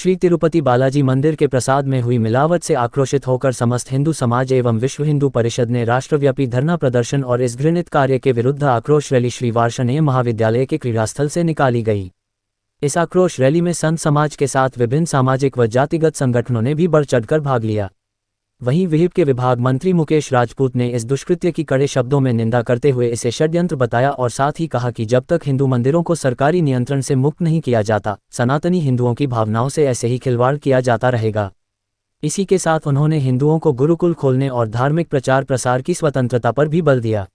श्री तिरुपति बालाजी मंदिर के प्रसाद में हुई मिलावट से आक्रोशित होकर समस्त हिंदू समाज एवं विश्व हिंदू परिषद ने राष्ट्रव्यापी धरना प्रदर्शन और इस घृणित कार्य के विरुद्ध आक्रोश रैली श्री वार्षणेय महाविद्यालय के क्रीड़ास्थल से निकाली गई। इस आक्रोश रैली में संत समाज के साथ विभिन्न सामाजिक व जातिगत संगठनों ने भी बढ़ चढ़कर भाग लिया। वहीं विहिप के विभाग मंत्री मुकेश राजपूत ने इस दुष्कृत्य की कड़े शब्दों में निंदा करते हुए इसे षड्यंत्र बताया और साथ ही कहा कि जब तक हिंदू मंदिरों को सरकारी नियंत्रण से मुक्त नहीं किया जाता, सनातनी हिंदुओं की भावनाओं से ऐसे ही खिलवाड़ किया जाता रहेगा। इसी के साथ उन्होंने हिंदुओं को गुरुकुल खोलने और धार्मिक प्रचार प्रसार की स्वतंत्रता पर भी बल दिया।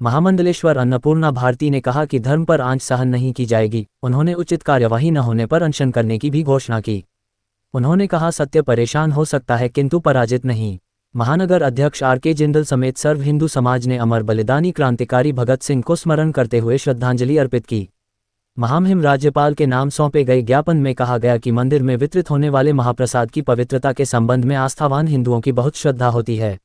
महामंडलेश्वर अन्नपूर्णा भारती ने कहा कि धर्म पर आंच सहन नहीं की जाएगी। उन्होंने उचित कार्यवाही न होने पर अनशन करने की भी घोषणा की। उन्होंने कहा, सत्य परेशान हो सकता है किंतु पराजित नहीं। महानगर अध्यक्ष आर.के. जिंदल समेत सर्व हिंदू समाज ने अमर बलिदानी क्रांतिकारी भगत सिंह को स्मरण करते हुए श्रद्धांजलि अर्पित की। महामहिम राज्यपाल के नाम सौंपे गए ज्ञापन में कहा गया कि मंदिर में वितरित होने वाले महाप्रसाद की पवित्रता के संबंध में आस्थावान हिंदुओं की बहुत श्रद्धा होती है।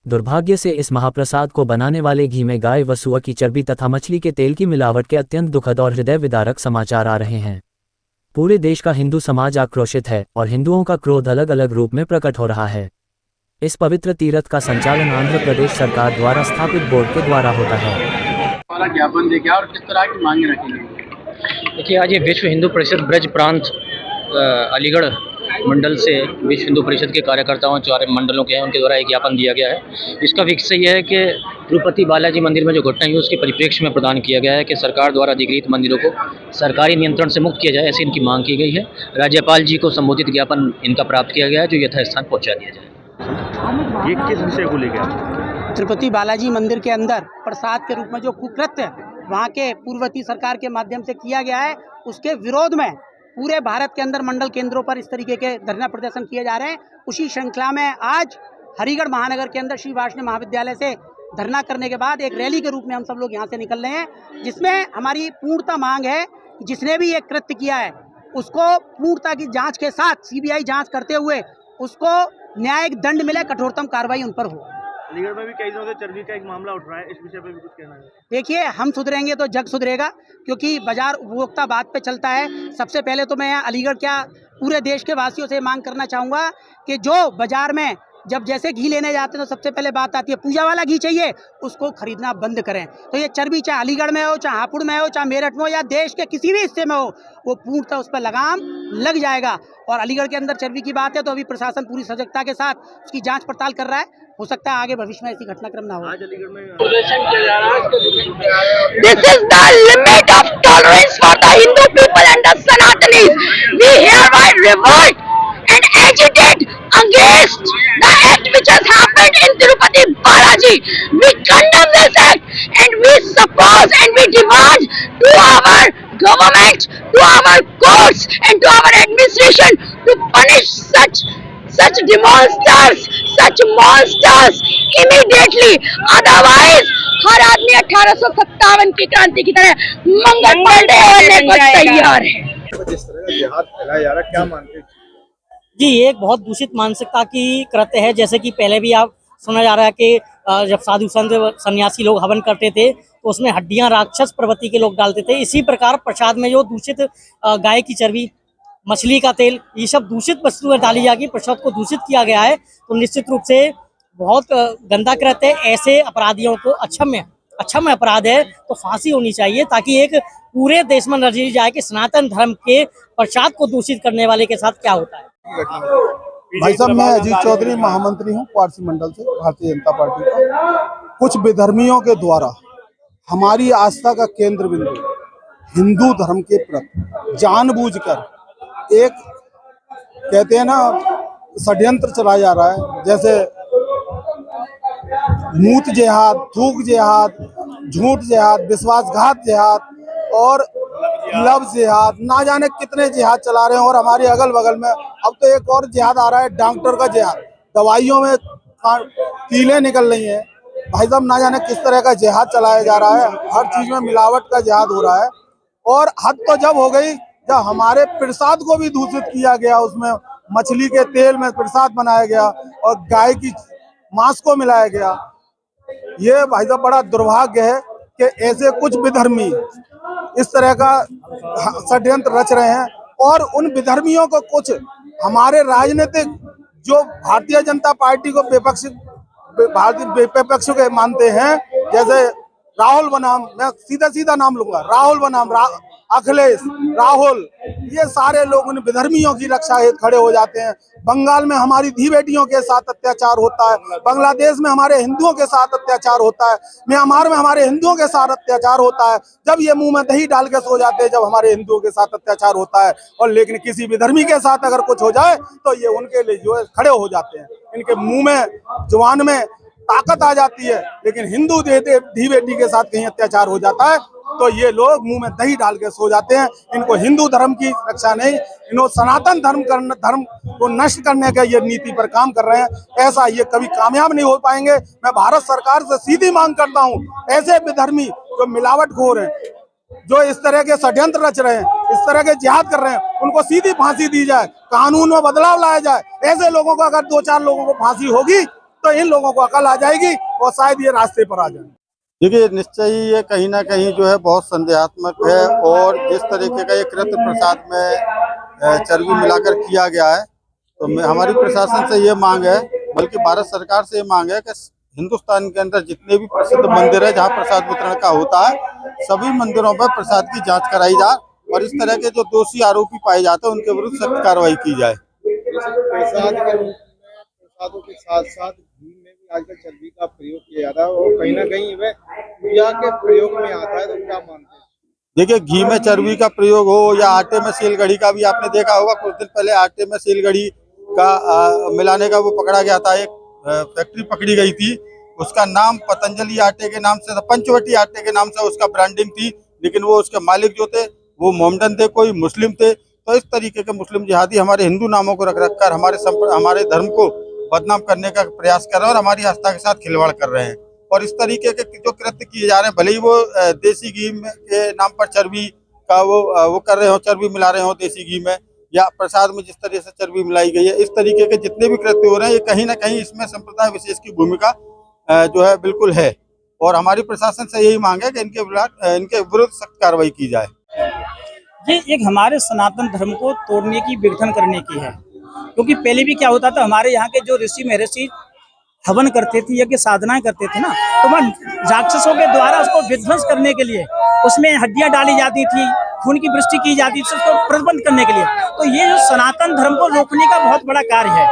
दुर्भाग्य से इस महाप्रसाद को बनाने वाले घी में गाय व सुअर की चर्बी तथा मछली के तेल की मिलावट के अत्यंत दुखद और हृदय विदारक समाचार आ रहे हैं। पूरे देश का हिंदू समाज आक्रोशित है और हिंदुओं का क्रोध अलग अलग रूप में प्रकट हो रहा है। इस पवित्र तीर्थ का संचालन आंध्र प्रदेश सरकार द्वारा स्थापित बोर्ड के द्वारा होता है। ज्ञापन देगा और किस तरह की मांगे रखेंगे? देखिए, आज ये विश्व हिंदू परिषद ब्रज प्रांत अलीगढ़ मंडल से विश्व हिंदू परिषद के कार्यकर्ताओं, 4 मंडलों के हैं, उनके द्वारा एक ज्ञापन दिया गया है। इसका विषय यह है कि तिरुपति बालाजी मंदिर में जो घटना हुई उसके परिप्रेक्ष्य में प्रदान किया गया है कि सरकार द्वारा अधिकृत मंदिरों को सरकारी नियंत्रण से मुक्त किया जाए, ऐसी इनकी मांग की गई है। राज्यपाल जी को संबोधित ज्ञापन इनका प्राप्त किया गया है, जो यथास्थान पहुँचा दिया जाए। ये किस विषय को लेकर? तिरुपति बालाजी मंदिर के अंदर प्रसाद के रूप में जो कुकृत्य वहाँ के पूर्ववर्ती सरकार के माध्यम से किया गया है, उसके विरोध में पूरे भारत के अंदर मंडल केंद्रों पर इस तरीके के धरना प्रदर्शन किए जा रहे हैं। उसी श्रृंखला में आज हरिगढ़ महानगर के अंदर श्री वार्षणेय महाविद्यालय से धरना करने के बाद एक रैली के रूप में हम सब लोग यहाँ से निकल रहे हैं, जिसमें हमारी पूर्णता मांग है कि जिसने भी ये कृत्य किया है उसको पूर्णता की जांच के साथ सीबीआई जांच करते हुए उसको न्यायिक दंड मिले, कठोरतम कार्रवाई उन पर हो। अलीगढ़ में भी कई दिनों से चर्बी का एक मामला उठ रहा है, इस विषय पे भी कुछ कहना है? देखिए, हम सुधरेंगे तो जग सुधरेगा, क्योंकि बाजार उपभोक्ता बात पे चलता है। सबसे पहले तो मैं अलीगढ़ क्या पूरे देश के वासियों से मांग करना चाहूँगा कि जो बाजार में जब जैसे घी लेने जाते हैं तो सबसे पहले बात आती है पूजा वाला घी चाहिए, उसको खरीदना बंद करें। तो ये चर्बी चाहे अलीगढ़ में हो, चाहे हापुड़ में हो, चाहे मेरठ में हो या देश के किसी भी हिस्से में हो, वो पूर्णतः उस पर लगाम लग जाएगा। और अलीगढ़ के अंदर चर्बी की बात है तो अभी प्रशासन पूरी सजगता के साथ उसकी जांच पड़ताल कर रहा है। हो सकता है आगे भविष्य में ऐसी घटनाक्रम ना हो। आज अलीगढ़ में This is the limit of tolerance for the Hindu people and the Sanatanis. We hereby revolt and agitate against the act which has happened in Tirupati Balaji. We condemn this act and we suppose and we demand to our government, to our courts and to our administration to punish such monsters immediately. Otherwise हर आदमी 1857 की क्रांति की तरह मंगल पांडे होने को तैयार है। जिस तरह का जिहाद फैलाया जा रहा है, क्या मानते हैं? जी, ये एक बहुत दूषित मानसिकता की कृत्य है। जैसे कि पहले भी आप सुना जा रहा है कि जब साधु संत सन्यासी लोग हवन करते थे तो उसमें हड्डियां राक्षस प्रवृत्ति के लोग डालते थे। इसी प्रकार प्रसाद में जो दूषित गाय की चर्बी, मछली का तेल, ये सब दूषित वस्तुएं डाली जाएगी, प्रसाद को दूषित किया गया है, तो निश्चित रूप से बहुत गंदा कृत्य है। ऐसे अपराधियों को अक्षम्य अपराध है तो फांसी होनी चाहिए, ताकि एक पूरे देश में नजर जाए कि सनातन धर्म के प्रसाद को दूषित करने वाले के साथ क्या होता है। भाई साहब, मैं अजीत चौधरी महामंत्री हूँ पारसी मंडल से, भारतीय जनता पार्टी का। कुछ विधर्मियों के द्वारा हमारी आस्था का केंद्र बिंदु हिंदू धर्म के प्रति जानबूझकर एक कहते हैं ना षड्यंत्र चलाया जा रहा है। जैसे मूत जिहाद, थूक जिहाद, झूठ जिहाद, विश्वासघात जिहाद और लव जिहाद, ना जाने कितने जिहाद चला रहे हैं। और हमारे अगल बगल में अब तो एक और जिहाद आ रहा है, डॉक्टर का जिहाद, दवाइयों में कीलें निकल रही हैं। भाई साहब, ना जाने किस तरह का जिहाद चलाया जा रहा है, हर चीज में मिलावट का जिहाद हो रहा है। और हद तो जब हो गई जब हमारे प्रसाद को भी दूषित किया गया, उसमें मछली के तेल में प्रसाद बनाया गया और गाय की मांस को मिलाया गया। ये भाई साहब बड़ा दुर्भाग्य है कि ऐसे कुछ विधर्मी इस तरह का षड्यंत्र रच रहे हैं और उन विधर्मियों को कुछ हमारे राजनीतिक जो भारतीय जनता पार्टी को विपक्ष के मानते हैं, जैसे राहुल बनाम, मैं सीधा नाम लूंगा, राहुल बनाम, अखिलेश, राहुल, ये सारे लोग उन विधर्मियों की रक्षा हेतु खड़े हो जाते हैं। बंगाल में हमारी धी बेटियों के साथ अत्याचार होता है, बांग्लादेश में हमारे हिंदुओं के साथ अत्याचार होता है, म्यांमार में हमारे हिंदुओं के साथ अत्याचार होता है। जब ये मुंह में दही डाल के सो जाते हैं जब हमारे हिंदुओं के साथ अत्याचार होता है, और लेकिन किसी विधर्मी के साथ अगर कुछ हो जाए तो ये उनके लिए जो है खड़े हो जाते हैं। इनके मुंह में, जुबान में ताकत आ जाती है, लेकिन हिंदू धी बेटी के साथ कहीं अत्याचार हो जाता है तो ये लोग मुंह में दही डाल के सो जाते हैं। इनको हिंदू धर्म की रक्षा नहीं, इन्हों सनातन धर्म को नष्ट करने का ये नीति पर काम कर रहे हैं। ऐसा ये कभी कामयाब नहीं हो पाएंगे। मैं भारत सरकार से सीधी मांग करता हूँ, ऐसे विधर्मी जो मिलावटखोर हैं, जो इस तरह के षड्यंत्र रच रहे हैं, इस तरह के जिहाद कर रहे हैं, उनको सीधी फांसी दी जाए, कानून में बदलाव लाया जाए। ऐसे लोगों को अगर 2-4 लोगों को फांसी होगी तो इन लोगों को अकल आ जाएगी और शायद ये रास्ते पर आ जाए। देखिए, निश्चय ही ये कहीं ना कहीं जो है बहुत संदेहात्मक है, और जिस तरीके का ये कृत्य प्रसाद में चर्बी मिलाकर किया गया है, तो हमारी प्रशासन से ये मांग है, बल्कि भारत सरकार से ये मांग है कि हिंदुस्तान के अंदर जितने भी प्रसिद्ध मंदिर है जहाँ प्रसाद वितरण का होता है, सभी मंदिरों पर प्रसाद की जांच कराई जाए और इस तरह के जो दोषी आरोपी पाए जाते हैं उनके विरुद्ध सख्त कार्रवाई की जाए। प्रसादों के साथ साथ घी में भी आजकल चर्बी का प्रयोग किया जाता है और कहीं ना कहीं वह पूजा के प्रयोग में आता है, तो क्या मानते हैं? देखिए, घी में चर्बी का प्रयोग हो या आटे में सीलगढ़ी का भी आपने देखा होगा, कुछ दिन पहले आटे में सीलगढ़ी का मिलाने का वो पकड़ा गया था। एक फैक्ट्री पकड़ी गई थी, उसका नाम पतंजलि आटे के नाम से था, पंचवटी आटे के नाम से उसका ब्रांडिंग थी, लेकिन वो उसके मालिक जो थे वो मोमडन थे, कोई मुस्लिम थे। तो इस तरीके के मुस्लिम जिहादी हमारे हिंदू नामों को रख कर हमारे धर्म को बदनाम करने का प्रयास कर रहे हैं और हमारी आस्था के साथ खिलवाड़ कर रहे हैं। और इस तरीके के जो कृत्य किए जा रहे हैं, भले ही वो देसी घी के नाम पर चर्बी का वो कर रहे हो, चर्बी मिला रहे हो देसी घी में, या प्रसाद में जिस तरह से चर्बी मिलाई गई है, इस तरीके के जितने भी कृत्य हो रहे हैं, ये कहीं ना कहीं इसमें संप्रदाय विशेष की भूमिका जो है बिल्कुल है। और हमारी प्रशासन से यही मांग है कि इनके विरुद्ध सख्त कार्रवाई की जाए। ये एक हमारे सनातन धर्म को तोड़ने की, विघटन करने की है। क्योंकि पहले भी क्या होता था, हमारे यहाँ के जो ऋषि महर्षि हवन करते थे, यज्ञ साधनाएं करते थे ना, तो वह राक्षसों के द्वारा उसको विध्वंस करने के लिए उसमें हड्डियां डाली जाती थी, खून की वृष्टि की जाती थी, उसको प्रतिबंध करने के लिए। तो ये जो सनातन धर्म को रोकने का बहुत बड़ा कार्य है।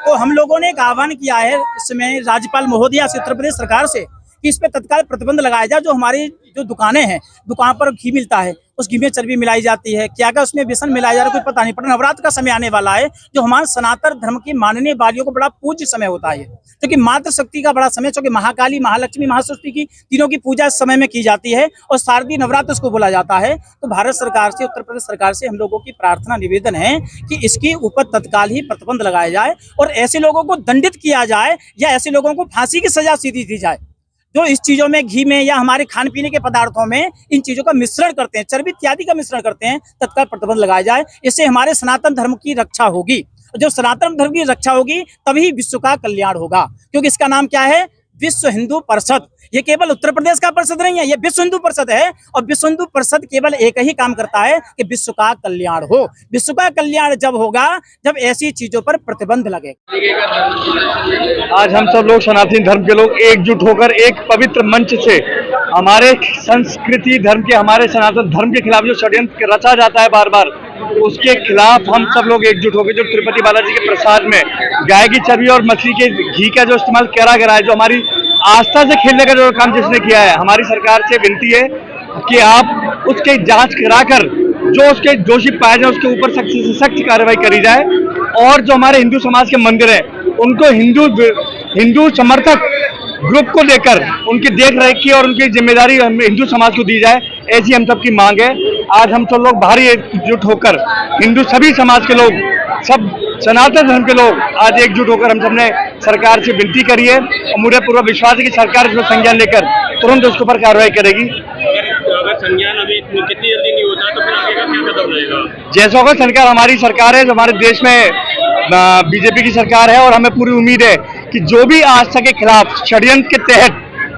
तो हम लोगों ने एक आह्वान किया है इस समय राज्यपाल महोदया से, उत्तर प्रदेश सरकार से, कि इस पे तत्काल प्रतिबंध लगाया जाए। जो हमारी जो दुकानें हैं, दुकान पर घी मिलता है, उस घी में चर्बी मिलाई जाती है, क्या क्या उसमें बेसन मिलाया जा रहा है, कोई पता नहीं। पर नवरात्र का समय आने वाला है, जो हमारे सनातन धर्म की मानने वालियों को बड़ा पूज्य समय होता है, क्योंकि मातृ शक्ति का बड़ा समय, क्योंकि महाकाली, महालक्ष्मी, महासरस्वती की तीनों की पूजा इस समय में की जाती है और शारदीय नवरात्र उसको बोला जाता है। तो भारत सरकार से, उत्तर प्रदेश सरकार से हम लोगों की प्रार्थना, निवेदन है कि इसके ऊपर तत्काल ही प्रतिबंध लगाया जाए और ऐसे लोगों को दंडित किया जाए या ऐसे लोगों को फांसी की सजा सीधी दी जाए जो इस चीजों में, घी में या हमारे खाने पीने के पदार्थों में इन चीजों का मिश्रण करते हैं, चर्बी इत्यादि का मिश्रण करते हैं। तत्काल प्रतिबंध लगाया जाए। इससे हमारे सनातन धर्म की रक्षा होगी। जो सनातन धर्म की रक्षा होगी तभी विश्व का कल्याण होगा, क्योंकि इसका नाम क्या है? विश्व हिंदू परिषद। ये केवल उत्तर प्रदेश का परिषद नहीं है, ये विश्व हिंदू परिषद है। और विश्व हिंदू परिषद केवल एक ही काम करता है कि विश्व का कल्याण हो। विश्व का कल्याण जब होगा जब ऐसी चीजों पर प्रतिबंध लगे। आज हम सब लोग सनातन धर्म के लोग एकजुट होकर एक पवित्र मंच से हमारे संस्कृति धर्म के, हमारे सनातन धर्म के खिलाफ जो षड्यंत्र रचा जाता है बार बार, उसके खिलाफ हम सब लोग एकजुट होकर जो तिरुपति बालाजी के प्रसाद में गाय की चर्बी और मछली के घी का जो इस्तेमाल करा गया है, जो हमारी आस्था से खेलने का जो काम जिसने किया है, हमारी सरकार से विनती है कि आप उसकी जांच कराकर जो उसके दोषी पाए जाए उसके ऊपर सख्त से सख्त कार्रवाई करी जाए। और जो हमारे हिंदू समाज के मंदिर हैं उनको हिंदू समर्थक ग्रुप को लेकर उनकी देख रेख की और उनकी जिम्मेदारी हिंदू समाज को दी जाए, ऐसी हम सब की मांग है। आज हम सब लोग भारी एकजुट होकर, हिंदू सभी समाज के लोग, सब सनातन धर्म के लोग आज एकजुट होकर हम सबने सरकार से विनती करी है और मुझे पूरा विश्वास है कि सरकार इसमें संज्ञान लेकर तुरंत उसके ऊपर कार्रवाई करेगी। अगर संज्ञान अभी कितनी जल्दी नहीं होता तो फिर आगे का क्या कदम रहेगा? जैसा होगा, सरकार हमारी सरकार है, हमारे देश में बीजेपी की सरकार है और हमें पूरी उम्मीद है कि जो भी आस्था के खिलाफ षड्यंत्र के तहत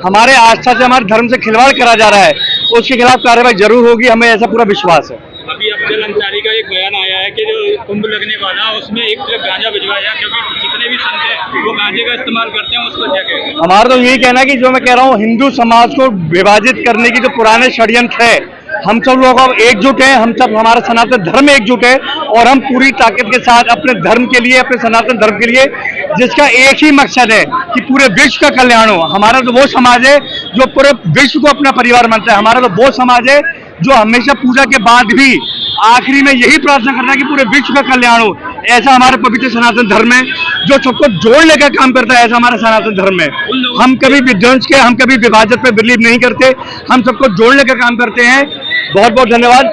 हमारे आस्था से, हमारे धर्म से खिलवाड़ करा जा रहा है, उसके खिलाफ कार्रवाई जरूर होगी, हमें ऐसा पूरा विश्वास है। अभी अफजल अंसारी का एक बयान आया है कि जो कुंभ लगने वाला है उसमें एक ट्रक गांजा भिजवाया, क्योंकि जितने भी संत हैं वो गांजे का इस्तेमाल करते हैं, उसको क्या कहेंगे? हमारा तो यही कहना है कि जो मैं कह रहा हूँ, हिंदू समाज को विभाजित करने की जो पुराने षड्यंत्र है, हम सब लोग अब एकजुट हैं, हम सब, हमारा सनातन धर्म एकजुट है और हम पूरी ताकत के साथ अपने धर्म के लिए, अपने सनातन धर्म के लिए, जिसका एक ही मकसद है कि पूरे विश्व का कल्याण हो। हमारा तो वो समाज है जो पूरे विश्व को अपना परिवार मानता है। हमारा तो वो समाज है जो हमेशा पूजा के बाद भी आखिरी में यही प्रार्थना करता है कि पूरे विश्व का कल्याण हो। ऐसा हमारा पवित्र सनातन धर्म है जो सबको जोड़ने का काम करता है। ऐसा हमारा सनातन धर्म है। हम कभी विध्वंस के, हम कभी विभाजन पे बिलीव नहीं करते, हम सबको जोड़ने का काम करते हैं। बहुत बहुत धन्यवाद।